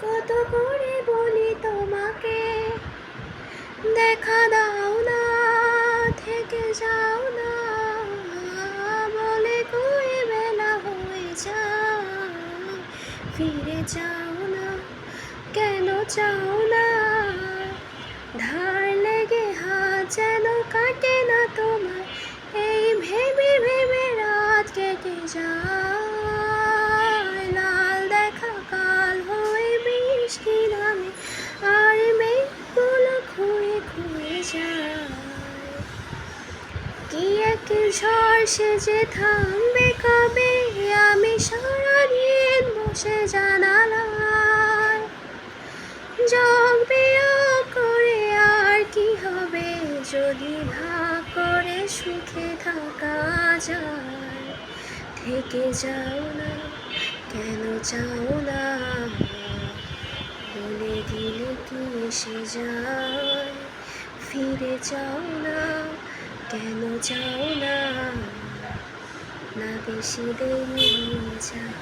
কত করে বলি তোমাকে, দেখা দাও না, থেকে যাও না, বলে কই বেলা হয়ে যায়, ফিরে যাও না, কেন চাও না? ধার লেগে হাত যেন কাটে না তোমার, এই ভেবে ভেবে রাত কেটে যায়। লাল দেখা কাল হয়ে বৃষ্টি নামে, আর মেঘগুলো খুঁড়ে খুঁড়ে যায়। কি এক ঝড় সেজে থামবে কবে, আমি সারাদিন বসে জানালায় যোগ বিয়োগ করে আর কি হবে, যদি ভাগ করে সুখে থাকা যায়। থেকে যাও না, কেন চাও না, বলে দিলে কি এসে যায়। ফিরে যাও না, কেন চাও না, না বেশি দেরি হয়ে যায়।